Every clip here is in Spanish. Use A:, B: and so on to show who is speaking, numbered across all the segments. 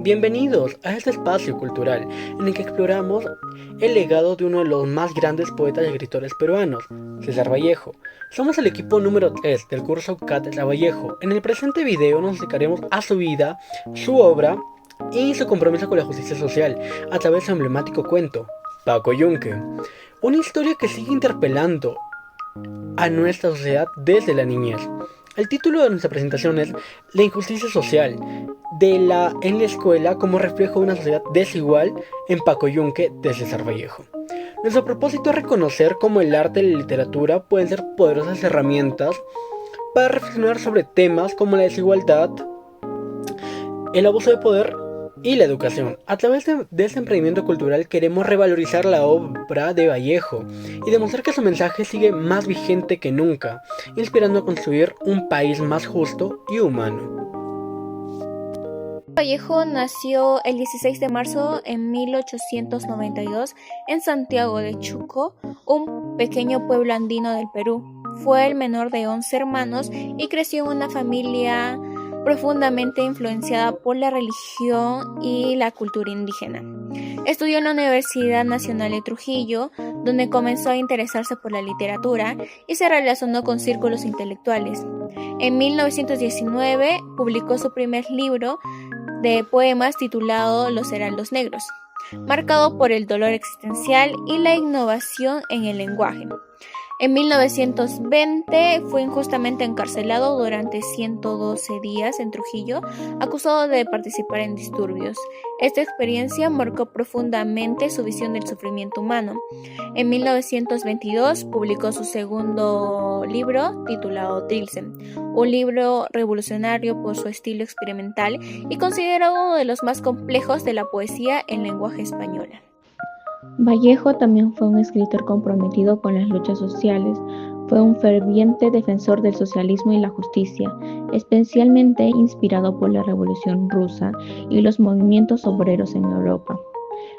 A: Bienvenidos a este espacio cultural en el que exploramos el legado de uno de los más grandes poetas y escritores peruanos, César Vallejo. Somos el equipo número 3 del curso Cátedra Vallejo. En el presente video nos dedicaremos a su vida, su obra y su compromiso con la justicia social a través de su emblemático cuento, Paco Yunque. Una historia que sigue interpelando a nuestra sociedad desde la niñez. El título de nuestra presentación es La injusticia social en la escuela como reflejo de una sociedad desigual en Paco Yunque de César Vallejo. Nuestro propósito es reconocer cómo el arte y la literatura pueden ser poderosas herramientas para reflexionar sobre temas como la desigualdad, el abuso de poder y la educación. A través de este emprendimiento cultural queremos revalorizar la obra de Vallejo y demostrar que su mensaje sigue más vigente que nunca, inspirando a construir un país más justo y humano.
B: Vallejo nació el 16 de marzo de 1892 en Santiago de Chuco, un pequeño pueblo andino del Perú. Fue el menor de 11 hermanos y creció en una familia profundamente influenciada por la religión y la cultura indígena. Estudió en la Universidad Nacional de Trujillo, donde comenzó a interesarse por la literatura y se relacionó con círculos intelectuales. En 1919 publicó su primer libro de poemas titulado Los Heraldos Negros, marcado por el dolor existencial y la innovación en el lenguaje. En 1920 fue injustamente encarcelado durante 112 días en Trujillo, acusado de participar en disturbios. Esta experiencia marcó profundamente su visión del sufrimiento humano. En 1922 publicó su segundo libro titulado Trilce, un libro revolucionario por su estilo experimental y considerado uno de los más complejos de la poesía en lenguaje español.
C: Vallejo también fue un escritor comprometido con las luchas sociales. Fue un ferviente defensor del socialismo y la justicia, especialmente inspirado por la Revolución Rusa y los movimientos obreros en Europa.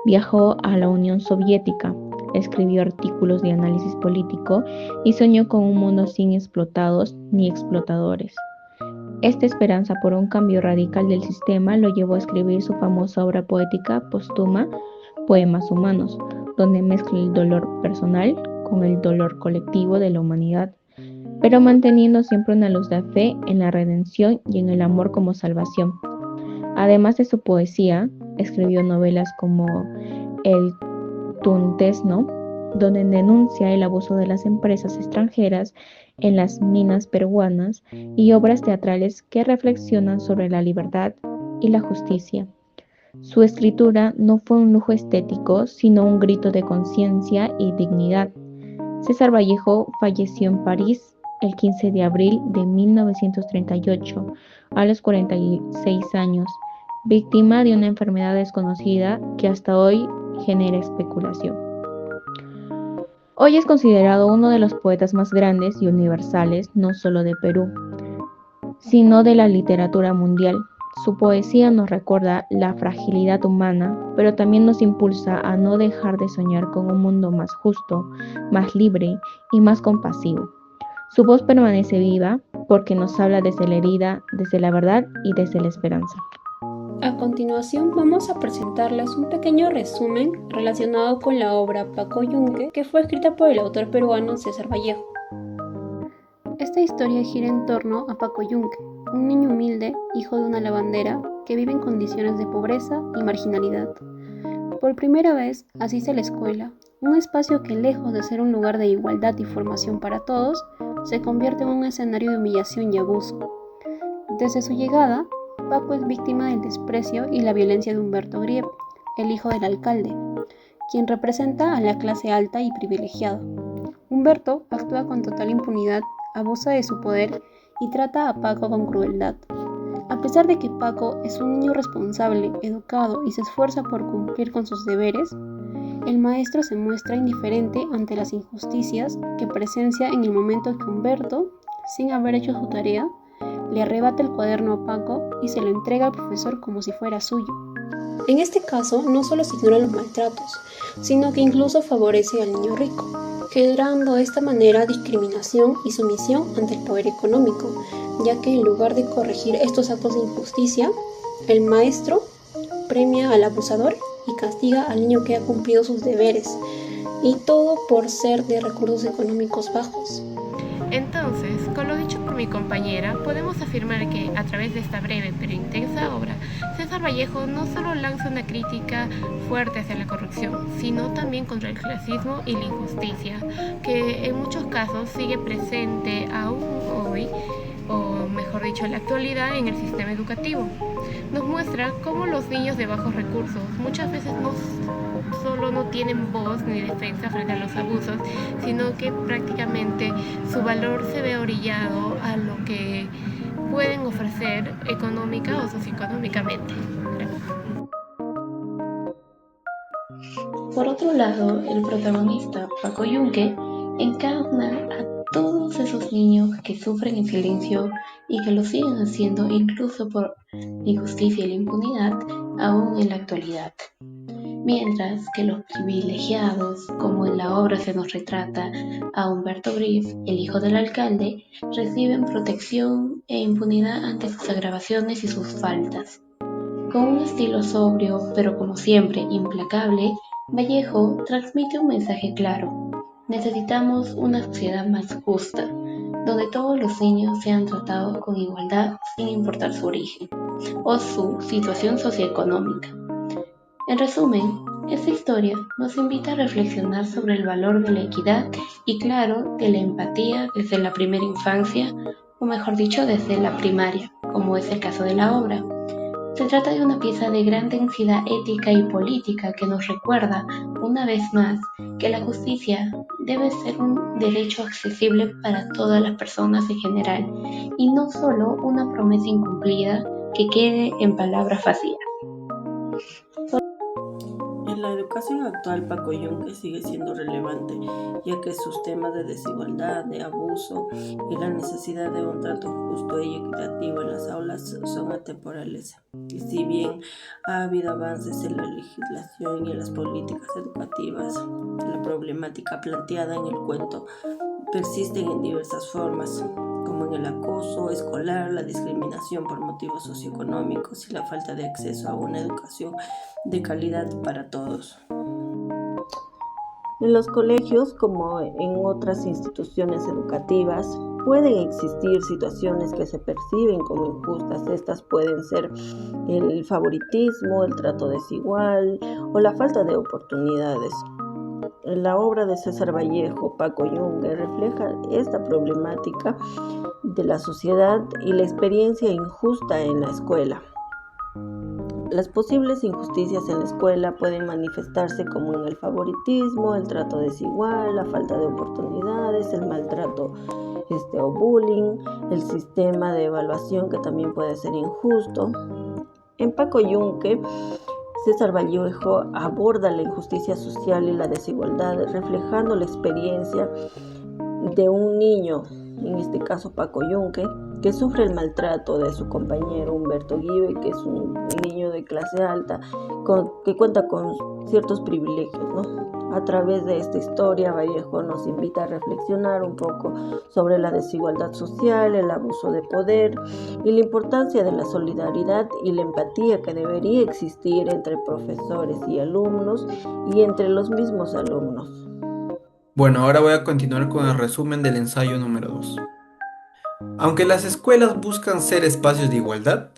C: Viajó a la Unión Soviética, escribió artículos de análisis político y soñó con un mundo sin explotados ni explotadores. Esta esperanza por un cambio radical del sistema lo llevó a escribir su famosa obra poética póstuma, Poemas Humanos, donde mezcla el dolor personal con el dolor colectivo de la humanidad, pero manteniendo siempre una luz de fe en la redención y en el amor como salvación. Además de su poesía, escribió novelas como El Tuntesno, donde denuncia el abuso de las empresas extranjeras en las minas peruanas, y obras teatrales que reflexionan sobre la libertad y la justicia. Su escritura no fue un lujo estético, sino un grito de conciencia y dignidad. César Vallejo falleció en París el 15 de abril de 1938, a los 46 años, víctima de una enfermedad desconocida que hasta hoy genera especulación. Hoy es considerado uno de los poetas más grandes y universales, no solo de Perú, sino de la literatura mundial. Su poesía nos recuerda la fragilidad humana, pero también nos impulsa a no dejar de soñar con un mundo más justo, más libre y más compasivo. Su voz permanece viva porque nos habla desde la herida, desde la verdad y desde la esperanza.
D: A continuación vamos a presentarles un pequeño resumen relacionado con la obra Paco Yunque, que fue escrita por el autor peruano César Vallejo. Esta historia gira en torno a Paco Yunque, un niño humilde, hijo de una lavandera, que vive en condiciones de pobreza y marginalidad. Por primera vez asiste a la escuela, un espacio que, lejos de ser un lugar de igualdad y formación para todos, se convierte en un escenario de humillación y abuso. Desde su llegada, Paco es víctima del desprecio y la violencia de Humberto Grieb, el hijo del alcalde, quien representa a la clase alta y privilegiada. Humberto actúa con total impunidad, abusa de su poder y trata a Paco con crueldad. A pesar de que Paco es un niño responsable, educado y se esfuerza por cumplir con sus deberes, el maestro se muestra indiferente ante las injusticias que presencia en el momento que Humberto, sin haber hecho su tarea, le arrebata el cuaderno a Paco y se lo entrega al profesor como si fuera suyo. En este caso, no solo se ignoran los maltratos, sino que incluso favorece al niño rico, generando de esta manera discriminación y sumisión ante el poder económico, ya que en lugar de corregir estos actos de injusticia, el maestro premia al abusador y castiga al niño que ha cumplido sus deberes, y todo por ser de recursos económicos bajos.
E: Entonces, con lo dicho por mi compañera, podemos afirmar que, a través de esta breve pero intensa obra, César Vallejo no solo lanza una crítica fuerte hacia la corrupción, sino también contra el clasismo y la injusticia, que en muchos casos sigue presente aún hoy, o mejor dicho, en la actualidad, en el sistema educativo. Nos muestra cómo los niños de bajos recursos muchas veces no solo no tienen voz ni defensa frente a los abusos, sino que prácticamente su valor se ve orillado a lo que pueden ofrecer económica o socioeconómicamente.
C: Por otro lado, el protagonista, Paco Yunque, encarna a todos esos niños que sufren en silencio y que lo siguen haciendo incluso por la injusticia y la impunidad aún en la actualidad. Mientras que los privilegiados, como en la obra se nos retrata a Humberto Briz, el hijo del alcalde, reciben protección e impunidad ante sus agravaciones y sus faltas. Con un estilo sobrio, pero como siempre implacable, Vallejo transmite un mensaje claro. Necesitamos una sociedad más justa, donde todos los niños sean tratados con igualdad sin importar su origen o su situación socioeconómica. En resumen, esta historia nos invita a reflexionar sobre el valor de la equidad y, claro, de la empatía desde la primera infancia, o mejor dicho, desde la primaria, como es el caso de la obra. Se trata de una pieza de gran densidad ética y política que nos recuerda, una vez más, que la justicia debe ser un derecho accesible para todas las personas en general, y no solo una promesa incumplida que quede en palabras vacías.
F: En la educación actual, Paco Yunque sigue siendo relevante, ya que sus temas de desigualdad, de abuso y la necesidad de un trato justo y equitativo en las aulas son atemporales. Y si bien ha habido avances en la legislación y en las políticas educativas, la problemática planteada en el cuento persiste en diversas formas, como en el acoso escolar, la discriminación por motivos socioeconómicos y la falta de acceso a una educación de calidad para todos. En los colegios, como en otras instituciones educativas, pueden existir situaciones que se perciben como injustas. Estas pueden ser el favoritismo, el trato desigual o la falta de oportunidades. La obra de César Vallejo, Paco Yunque, refleja esta problemática de la sociedad y la experiencia injusta en la escuela. Las posibles injusticias en la escuela pueden manifestarse como en el favoritismo, el trato desigual, la falta de oportunidades, el maltrato o bullying, el sistema de evaluación que también puede ser injusto. En Paco Yunque, César Vallejo aborda la injusticia social y la desigualdad, reflejando la experiencia de un niño, en este caso Paco Yunque, que sufre el maltrato de su compañero Humberto Guibe, que es un niño de clase alta, que cuenta con ciertos privilegios, ¿no? A través de esta historia, Vallejo nos invita a reflexionar un poco sobre la desigualdad social, el abuso de poder y la importancia de la solidaridad y la empatía que debería existir entre profesores y alumnos y entre los mismos alumnos.
G: Bueno, ahora voy a continuar con el resumen del ensayo número 2. Aunque las escuelas buscan ser espacios de igualdad,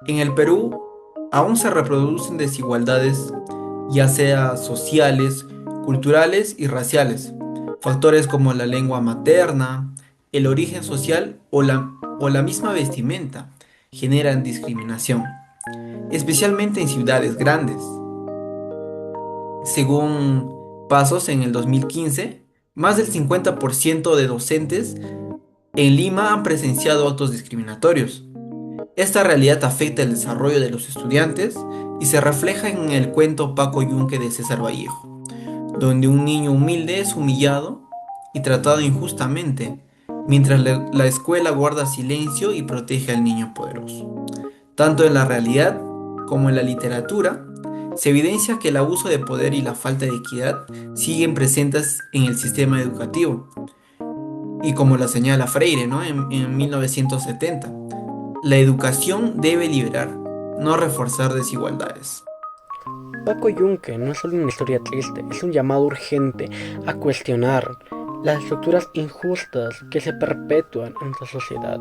G: en el Perú aún se reproducen desigualdades, ya sea sociales, culturales y raciales. Factores como la lengua materna, el origen social o la misma vestimenta generan discriminación, especialmente en ciudades grandes. Según Pasos, en el 2015, más del 50% de docentes en Lima han presenciado actos discriminatorios. Esta realidad afecta el desarrollo de los estudiantes y se refleja en el cuento Paco Yunque de César Vallejo, donde un niño humilde es humillado y tratado injustamente, mientras la escuela guarda silencio y protege al niño poderoso. Tanto en la realidad como en la literatura, se evidencia que el abuso de poder y la falta de equidad siguen presentes en el sistema educativo. Y como lo señala Freire, ¿no? en 1970, la educación debe liberar, no reforzar desigualdades.
A: Paco Yunque no es solo una historia triste, es un llamado urgente a cuestionar las estructuras injustas que se perpetúan en nuestra sociedad,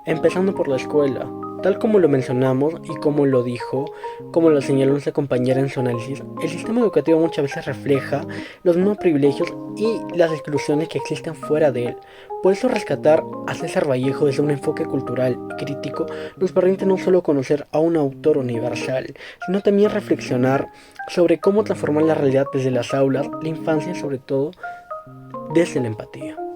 A: empezando por la escuela. Tal como lo mencionamos y como lo señaló nuestra compañera en su análisis, el sistema educativo muchas veces refleja los mismos privilegios y las exclusiones que existen fuera de él. Por eso rescatar a César Vallejo desde un enfoque cultural y crítico nos permite no solo conocer a un autor universal, sino también reflexionar sobre cómo transformar la realidad desde las aulas, la infancia y sobre todo desde la empatía.